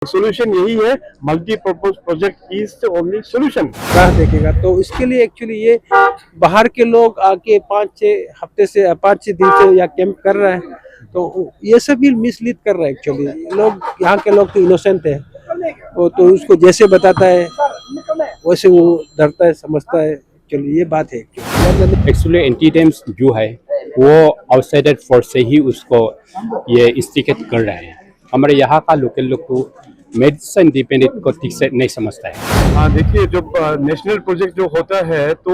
Solution यही है, multipurpose project is the only solution. राह देखेगा तो इसके लिए एक्चुअली ये बाहर के लोग आके 5-6 हफ्ते से 5-6 दिन से या कैंप कर रहे हैं, तो ये सब भी मिसलीड कर रहा है एक्चुअली। लोग यहाँ के लोग तो इनोसेंट है, वो तो उसको जैसे बताता है वैसे वो डरता है, समझता है। एक्चुअली ये बात है। एक्चुअली एंटी डैम्स जो है वो आउटसाइडर फोर्स से ही उसको ये इंस्टिगेट कर रहे हैं। हमारे यहाँ का लोकल लोग को मेडिसिन डिपेंडेंट को ठीक से नहीं समझता है। हाँ, देखिए, जब नेशनल प्रोजेक्ट जो होता है तो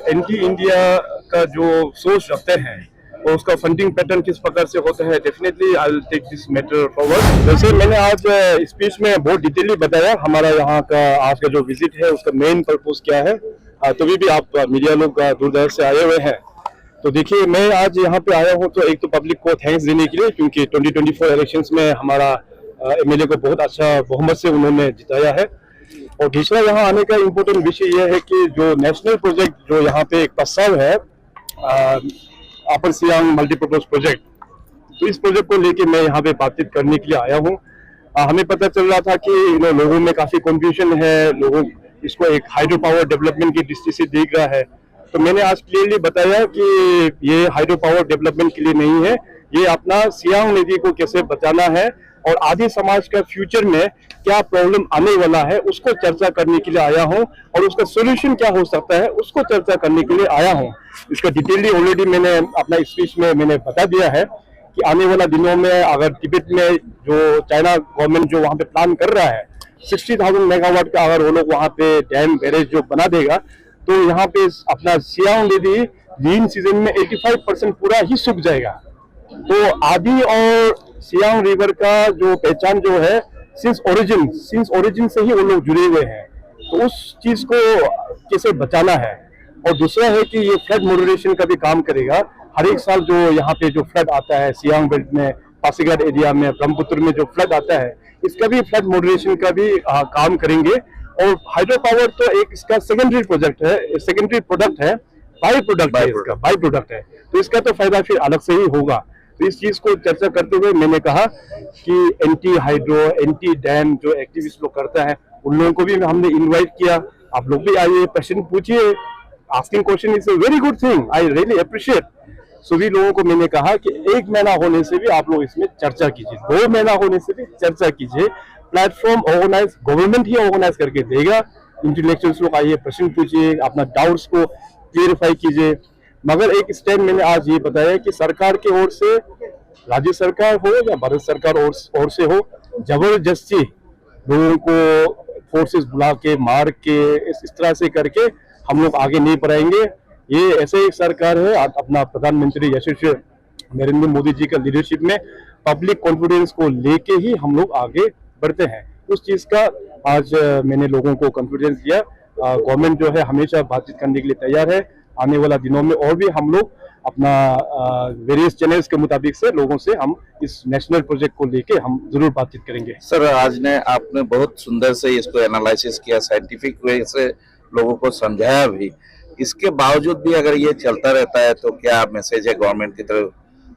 एंटी इंडिया का जो सोच रखते हैं और उसका फंडिंग पैटर्न किस प्रकार से होता है, definitely I will take this matter forward. वैसे मैंने आज स्पीच में बहुत डिटेली बताया हमारा यहाँ का आज का जो विजिट है उसका मेन पर्पस क्या है। तभी भी आप मीडिया लोग दूर दराज से आए हुए हैं। तो देखिए, मैं आज यहाँ पे आया हूँ तो एक तो पब्लिक को थैंक्स देने के लिए, क्योंकि 2024 इलेक्शंस में हमारा एमएलए को बहुत अच्छा बहुमत से उन्होंने जिताया है। और दूसरा यहाँ आने का इम्पोर्टेंट विषय यह है कि जो नेशनल प्रोजेक्ट जो यहाँ पे एक प्रस्ताव है, अपर सियांग मल्टीपर्पज प्रोजेक्ट, तो इस प्रोजेक्ट को लेके मैं यहाँ पे बातचीत करने के लिए आया हूँ। हमें पता चल रहा था कि लोगों में काफी कंफ्यूजन है, लोगों इसको एक हाइड्रो पावर डेवलपमेंट की दृष्टि से देख रहा है। तो मैंने आज क्लियरली बताया कि ये हाइड्रो पावर डेवलपमेंट के लिए नहीं है, ये अपना सियांग नदी को कैसे बचाना है और आदि समाज का फ्यूचर में क्या प्रॉब्लम आने वाला है उसको चर्चा करने के लिए आया हूँ, और उसका सोल्यूशन क्या हो सकता है उसको चर्चा करने के लिए आया हूँ। इसका डिटेली ऑलरेडी मैंने अपना स्पीच में मैंने बता दिया है कि आने वाला दिनों में अगर तिब्बत में जो चाइना गवर्नमेंट जो वहाँ पे प्लान कर रहा है 60,000 मेगावाट का, अगर वो लोग वहाँ पे डैम बैरेज जो बना देगा तो यहाँ पे अपना सियांग नदी रेन सीजन में 85% पूरा ही सूख जाएगा। तो आदि और सियांग रिवर का जो पहचान जो है सिंस ओरिजिन से ही वो लोग जुड़े हुए हैं, तो उस चीज को कैसे बचाना है। और दूसरा है कि ये फ्लड मॉडरेशन का भी काम करेगा। हर एक साल जो यहाँ पे जो फ्लड आता है सियांग बेल्ट में, पासीघाट एरिया में, ब्रह्मपुत्र में जो फ्लड आता है, इसका भी फ्लड मॉडरेशन का भी काम करेंगे। और हाइड्रो पावर तो एक इसका सेकेंडरी प्रोजेक्ट है, सेकेंडरी प्रोडक्ट है, बाई प्रोडक्ट है, तो इसका तो फायदा फिर अलग से ही होगा। तो इस चीज को चर्चा करते हुए मैंने कहा कि एंटी हाइड्रो, एंटी डैम जो एक्टिविस्ट लोग करता है उन लोगों को भी हमने इनवाइट किया। आप लोग भी आइए, क्वेश्चन पूछिए। Asking question is a very good thing, I really appreciate. सभी लोगों को मैंने कहा कि 1 महीना होने से भी आप लोग इसमें चर्चा कीजिए, 2 महीना होने से भी चर्चा कीजिए। प्लेटफॉर्म ऑर्गेनाइज गवर्नमेंट ही ऑर्गेनाइज करके देगा। इंटेलेक्चुअल्स लोग आइए, प्रश्न पूछिए, अपना डाउट्स को क्लियरिफाई कीजिए। मगर एक स्टैंड मैंने आज ये बताया कि सरकार की ओर से, राज्य सरकार हो या भारत सरकार ओर से हो, जबरदस्ती लोगों को फोर्सेस बुला के मार के इस तरह से करके हम लोग आगे नहीं बढ़ाएंगे। ये ऐसे एक सरकार है, अपना प्रधानमंत्री यशस्वी नरेंद्र मोदी जी का लीडरशिप में पब्लिक कॉन्फिडेंस को लेके ही हम लोग आगे बढ़ते हैं। उस चीज का आज मैंने लोगों को कॉन्फिडेंस दिया। गवर्नमेंट जो है हमेशा बातचीत करने के लिए तैयार है। आने वाला दिनों में और भी हम लोग अपना वेरियस चैनल्स के मुताबिक से लोगों से हम इस नेशनल प्रोजेक्ट को लेके हम जरूर बातचीत करेंगे। सर, आज आपने बहुत सुंदर से इसको एनालिसिस किया, साइंटिफिक वे से लोगों को समझाया भी। इसके बावजूद भी अगर ये चलता रहता है तो क्या मैसेज है गवर्नमेंट की तरफ?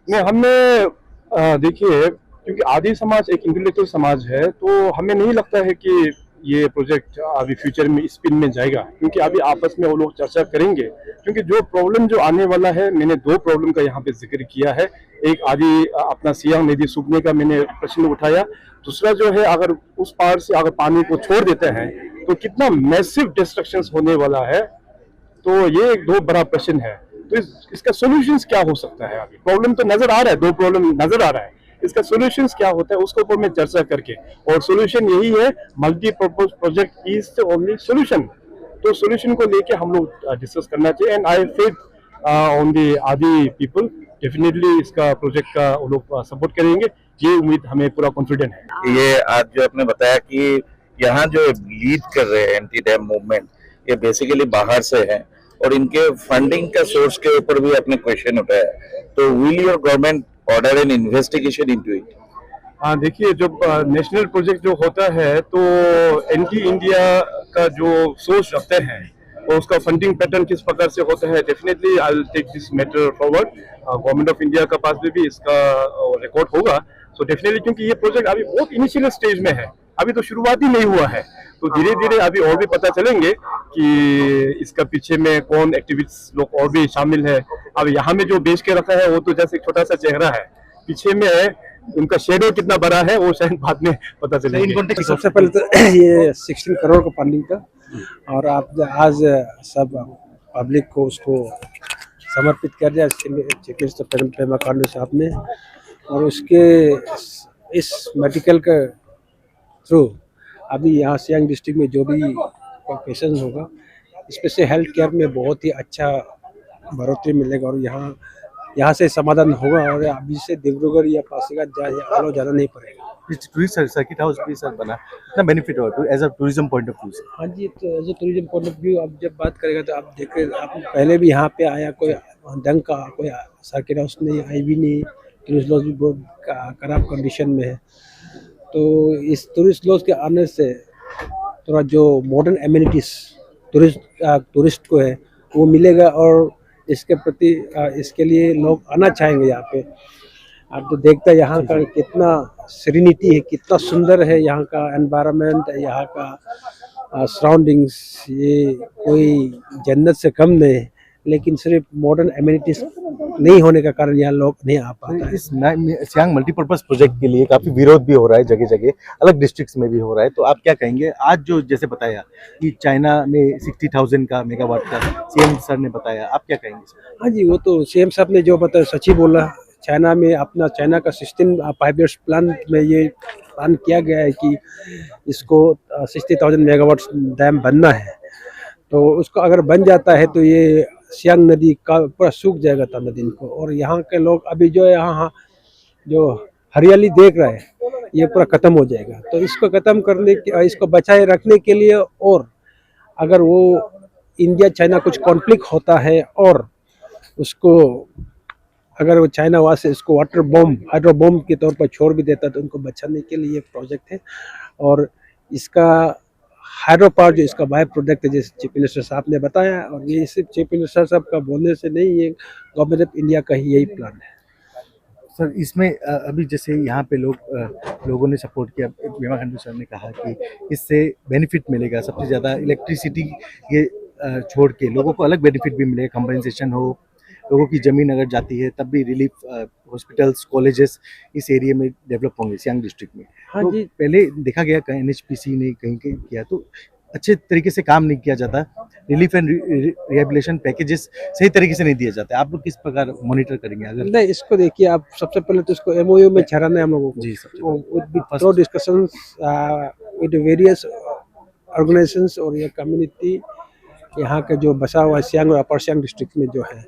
नहीं, हमने देखिए, क्योंकि आदि समाज एक इंटेलेक्चुअल समाज है, तो हमें नहीं लगता है कि ये प्रोजेक्ट अभी फ्यूचर में स्पिन में जाएगा, क्योंकि अभी आपस में वो लोग चर्चा करेंगे। क्योंकि जो प्रॉब्लम जो आने वाला है, मैंने 2 प्रॉब्लम का यहाँ पे जिक्र किया है। एक आदि अपना सियांग नदी सूखने का मैंने प्रश्न उठाया। दूसरा जो है, अगर उस पार से अगर पानी को छोड़ देते हैं तो कितना मैसिव डिस्ट्रक्शन होने वाला है। तो ये एक 2 बड़ा प्रश्न है। तो इसका सोल्यूशन क्या हो सकता है? अभी प्रॉब्लम तो नजर आ रहा है, 2 प्रॉब्लम नजर आ रहा है, इसका सोल्यूशन क्या होता है उसके ऊपर मैं चर्चा करके, और सोल्यूशन यही है, multipurpose project is the only solution. तो सोल्यूशन को लेके हम लोग डिस्कस करना चाहिए। And I faith on the आदि पीपल, डेफिनेटली इसका प्रोजेक्ट का वो लोग सपोर्ट करेंगे, ये उम्मीद हमें पूरा कॉन्फिडेंट है। ये आज जो आपने बताया कि यहाँ जो लीड कर रहे हैं एंटी डैम मूवमेंट, ये बेसिकली बाहर से है और इनके फंडिंग का सोर्स के ऊपर भी आपने क्वेश्चन उठाया, तो will your government order N investigation into it? हाँ, देखिए, जब नेशनल प्रोजेक्ट जो होता है तो एंटी इंडिया का जो सोच रखते हैं और उसका फंडिंग पैटर्न किस प्रकार से होता है, definitely I will take this matter forward. Government of India का पास भी इसका रिकॉर्ड होगा। सो डेफिनेटली, क्योंकि ये प्रोजेक्ट अभी बहुत इनिशियल स्टेज में है, अभी तो शुरुआत ही नहीं हुआ है। तो धीरे धीरे अभी और भी पता चलेंगे कि इसका पीछे में कौन एक्टिविस्ट लोग और भी शामिल है। अब यहाँ में जो बेच के रखा है वो तो जैसे एक छोटा सा चेहरा है, पीछे में उनका शेडो कितना बड़ा है वो शायद बाद में पता चलेगा। सबसे पहले तो ये 16 करोड़ का फंडिंग था, और आप आज सब पब्लिक को उसको समर्पित कर दिया चीफ मिनिस्टर पेमा खांडू साहब ने। और उसके इस मेडिकल के थ्रू अभी यहाँ सियांग डिस्ट्रिक्ट में जो भी पेशेंट होगा, इसमें से हेल्थ केयर में बहुत ही अच्छा बढ़ोतरी मिलेगा, और यहाँ से समाधान होगा, और अभी से डिब्रूगढ़ या पासीघाट आलो जाना नहीं पड़ेगा। टूरिस्ट सर्किट हाउस भी सर बना, इतना बेनिफिट होगा as a tourism point of view. हाँ जी, तो as a tourism point of view आप जब बात करेगा तो आप देख रहे, आप पहले भी यहाँ पे आया, कोई ढंग का कोई सर्किट हाउस नहीं, आई भी नहीं, टूरिस्ट लॉज भी बहुत खराब कंडीशन में है। तो इस टूरिस्ट लॉज के आने से थोड़ा जो मॉडर्न एमिनिटीज टूरिस्ट को है वो मिलेगा, और इसके प्रति इसके लिए लोग आना चाहेंगे यहाँ पे। आप तो देखते हैं यहाँ का कितना सेरेनिटी है, कितना सुंदर है यहाँ का एनवायरनमेंट, यहाँ का सराउंडिंग्स, ये कोई जन्नत से कम नहीं है। लेकिन सिर्फ मॉडर्न एमिनिटीज नहीं होने का कारण यहाँ लोग नहीं आ पाते हैं। इस सियांग मल्टीपर्पज प्रोजेक्ट के लिए काफी विरोध भी हो रहा है, जगह जगह अलग डिस्ट्रिक्ट्स में भी हो रहा है, तो आप क्या कहेंगे? आज जो जैसे बताया कि चाइना में 60,000 का मेगावाट का सीएम सर ने बताया, आप क्या कहेंगे? हाँ जी, वो तो सीएम साहब ने जो बताया सच ही बोला। चाइना में अपना चाइना का 5 ईयर्स प्लान में ये प्लान किया गया है कि इसको 60,000 मेगावाट डैम बनना है। तो उसको अगर बन जाता है तो ये सियांग नदी का पूरा सूख जाएगा तमिल दिन को, और यहाँ के लोग अभी जो यहाँ जो हरियाली देख रहे हैं ये पूरा खत्म हो जाएगा। तो इसको खत्म करने के, इसको बचाए रखने के लिए, और अगर वो इंडिया चाइना कुछ कॉन्फ्लिक्ट होता है और उसको अगर वो चाइना वहाँ से इसको हाइड्रो बॉम्ब के तौर पर छोड़ भी देता तो उनको बचाने के लिए प्रोजेक्ट है। और इसका हाइड्रो पावर जो इसका बाय प्रोडक्ट है, जैसे चीफ मिनिस्टर साहब ने बताया, और ये सिर्फ चीफ मिनिस्टर साहब का बोलने से नहीं, ये गवर्नमेंट ऑफ इंडिया का ही यही प्लान है। सर इसमें अभी जैसे यहाँ पे लोगों ने सपोर्ट किया, पेमा खांडू सर ने कहा कि इससे बेनिफिट मिलेगा, सबसे ज़्यादा इलेक्ट्रिसिटी ये छोड़ के लोगों को अलग बेनिफिट भी मिलेगा, कंपनसेशन हो, लोगों की ज़मीन अगर जाती है तब भी रिलीफ, हॉस्पिटल्स, कॉलेजेस इस एरिया में डेवलप होंगे सियांग डिस्ट्रिक्ट में। हाँ तो जी, पहले देखा गया कहीं NHPC ने कहीं किया तो अच्छे तरीके से काम नहीं किया जाता, रिलीफ एंड रिहेबिलिटेशन पैकेजेस सही तरीके से नहीं दिए जाते। आप लोग किस प्रकार मॉनिटर करेंगे? अगर नहीं, इसको देखिए आप, सबसे पहले तो इसको MOU में ठहराना है हम लोगों को जी through discussions with various organisations और ये कम्युनिटी यहाँ के जो बसा हुआ सियांग और अपर सियांग डिस्ट्रिक्ट में जो है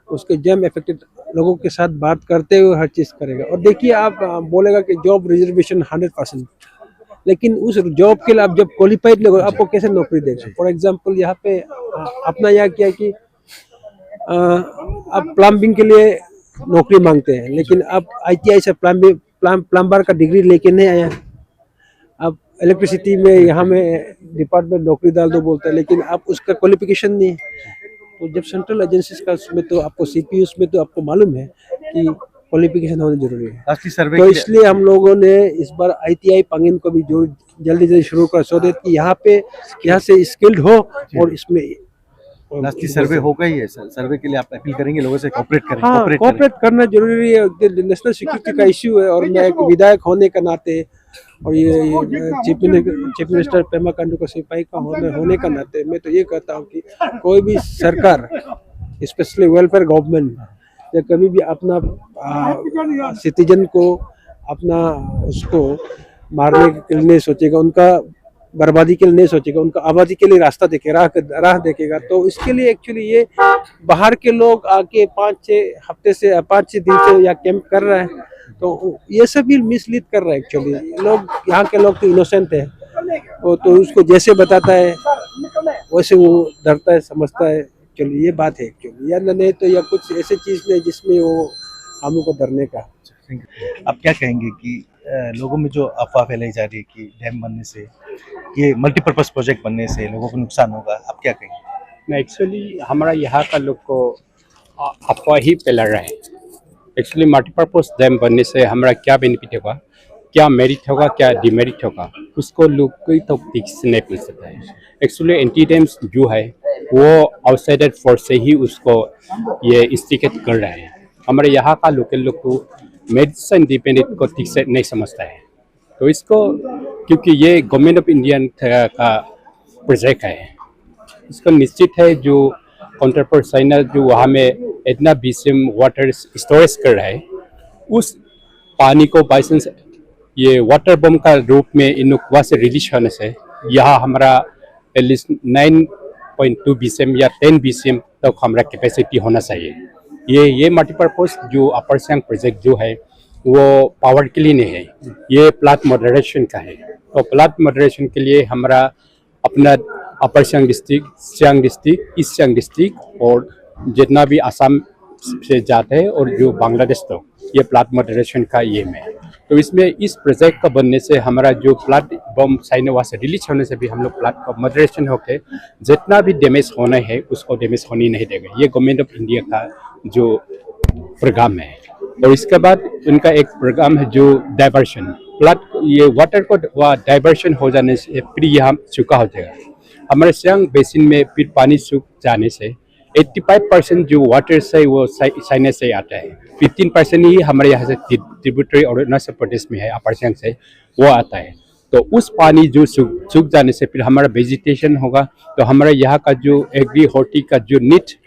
उसके जम इफेक्टेड लोगों के साथ बात करते हुए हर चीज़ करेगा। और देखिए आप बोलेगा कि जॉब रिजर्वेशन 100%, लेकिन उस जॉब के लिए आप जब क्वालिफाइड लोग आपको कैसे नौकरी देगा? फॉर एग्जांपल यहाँ पे अपना यहाँ क्या है कि आप प्लम्बिंग के लिए नौकरी मांगते हैं, लेकिन आप ITI से प्लम्बर का डिग्री लेके नहीं आया, आप इलेक्ट्रिसिटी में यहाँ में डिपार्टमेंट नौकरी डाल दो बोलते हैं, लेकिन आप उसका क्वालिफिकेशन नहीं है। तो जब सेंट्रल एजेंसीज का उसमें तो आपको CPUs में तो आपको मालूम है कि क्वालिफिकेशन होना जरूरी है। राष्ट्रीय सर्वे तो इसलिए हम लोगों ने इस बार ITI पंगिन को भी जो जल्दी शुरू कर, सो दैट कि यहाँ से स्किल्ड हो, और इसमें राष्ट्रीय सर्वे होगा ही है सर। सर्वे के लिए आप अपील करेंगे लोगों से कोऑपरेट करें? हाँ, कोऑपरेट करना जरूरी है। नेशनल सिक्योरिटी का इश्यू है, और मैं एक विधायक होने के नाते और ये चीफ मिनिस्टर पेमा खांडू का सिपाही का होने का नाते मैं तो ये कहता हूँ कि कोई भी सरकार, स्पेशली वेलफेयर गवर्नमेंट, या कभी भी अपना सिटीजन को अपना उसको मारने के लिए नहीं सोचेगा, उनका बर्बादी के लिए नहीं सोचेगा, उनका आबादी के लिए रास्ता देखेगा, राह देखेगा। तो इसके लिए एक्चुअली ये बाहर के लोग आके 5-6 दिन से या कैंप कर रहे हैं, तो ये सब भी मिसलीड कर रहा है एक्चुअली। लोग यहाँ के लोग तो इनोसेंट है, वो तो उसको जैसे बताता है वैसे वो डरता है, समझता है। एक्चुअली ये बात है एक्चुअली, या नहीं तो या कुछ ऐसी चीज़ नहीं जिसमें वो हम लोग को डरने का। आप क्या कहेंगे कि लोगों में जो अफवाह फैलाई जा रही है कि डैम बनने से, ये मल्टीपर्पज प्रोजेक्ट बनने से लोगों को नुकसान होगा, आप क्या कहेंगे? एक्चुअली हमारा यहाँ का लोग को अफवाह ही फैला रहा है। एक्चुअली मल्टीपर्पज डैम बनने से हमारा क्या बेनिफिट होगा? क्या मेरिट होगा क्या डिमेरिट होगा उसको लोग कोई तो ठीक से नहीं पूछ सकता है। एक्चुअली एंटी डैम्स जो है वो आउटसाइडर फोर्स से ही उसको ये इंस्टिगेट कर रहे हैं। हमारे यहाँ का लोकल लोग तो मेडिसिन डिपेंडेंट को ठीक से नहीं समझता है। तो इसको क्योंकि ये गवर्नमेंट ऑफ इंडिया का प्रोजेक्ट है, इसको निश्चित है जो काउंटर पर चाइना जो वहाँ में इतना बीसीएम वाटर स्टोरेज कर रहा है, उस पानी को बाइसेंस ये वाटर बम का रूप में इन लोग वहाँ से रिलीज होने से यहाँ हमारा एटलीस्ट 9.2 बीसीएम या 10 बीसीएम तक हमारा कैपेसिटी होना चाहिए। ये मल्टीपर्पज जो अपर सियांग प्रोजेक्ट जो है वो पावर के लिए नहीं है, ये फ्लड मॉडरेशन का है। तो फ्लड मॉडरेशन के लिए हमारा अपना upper Siang district, Siang district, east Siang district और जितना भी आसाम से जाते हैं और जो बांग्लादेश तो ये फ्लड मॉडरेशन का ये में। तो इसमें इस प्रोजेक्ट का बनने से हमारा जो फ्लड बम चाइना वहाँ से रिलीज होने से भी हम लोग फ्लड का मॉडरेशन होकर जितना भी डैमेज होना है उसको डैमेज होने नहीं देगा। ये गवर्नमेंट ऑफ इंडिया का जो प्रोग्राम है। और इसके बाद उनका एक प्रोग्राम है जो डाइवर्शन, फ्लड ये वाटर को डाइवर्शन हो जाने से फिर यहाँ सूखा हो जाएगा। हमारे सियांग बेसिन में फिर पानी सूख जाने से 85% जो वाटर से वो चाइना से आता है, 15% ही हमारे यहाँ से ट्रिब्यूटरी और अरुणाचल प्रदेश में है अपर सियांग से वो आता है। तो उस पानी जो सूख जाने से फिर हमारा वेजिटेशन होगा, तो हमारे यहाँ का जो एग्री हॉर्टी का जो नीट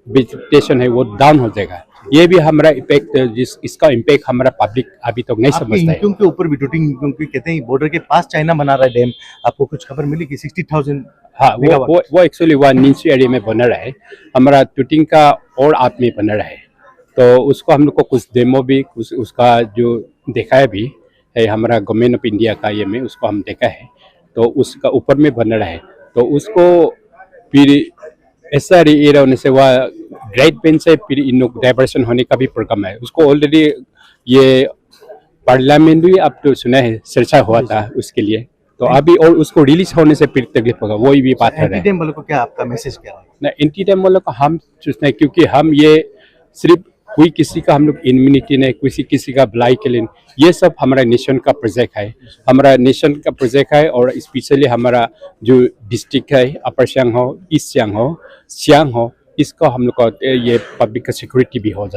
वेजिटेशन है वो डाउन हो जाएगा। ये भी हमारा इम्पैक्ट इसका इम्पैक्ट हमारा पब्लिक अभी तक नहीं समझता है। के ऊपर भी टूटिंग क्योंकि कहते हैं बॉर्डर के पास चाइना बना रहा है डैम, आपको कुछ खबर मिली कि 60,000? हाँ, वो एक्चुअली वह नीचे एरिया में बना रहा है, हमारा टूटिंग का और आदमी बना रहा है। तो उसको हम लोग को कुछ डेमो भी उसका जो दिखाया भी है हमारा गवर्नमेंट ऑफ इंडिया का ये में उसको हम देखा है। तो उसका ऊपर में बन रहा है, तो उसको फिर ऐसा एरिया होने से वह ग्रेट पेन से फिर इन लोग डाइवर्सन होने का भी प्रोग्राम है। उसको ऑलरेडी ये पार्लियामेंट भी अब तो सुना है चर्चा हुआ था उसके लिए, तो अभी और उसको रिलीज होने से फिर तकलीफ होगा, वही भी बात है। एंटी डैम वालों को क्या आपका मैसेज क्या है? ना एंटी डैम वालों को हम सोचते हैं क्योंकि हम ये सिर्फ कोई किसी का हम लोग इम्यूनिटी नहीं, किसी का भलाई के लिए, ये सब हमारा नेशन का प्रोजेक्ट है, हमारा नेशन का प्रोजेक्ट है। और स्पेशली हमारा जो डिस्ट्रिक्ट है अपर सियांग हो, ईस्ट सियांग हो, सियांग हो, इसको हम लोग को ये पब्लिक का सिक्योरिटी भी हो जाए।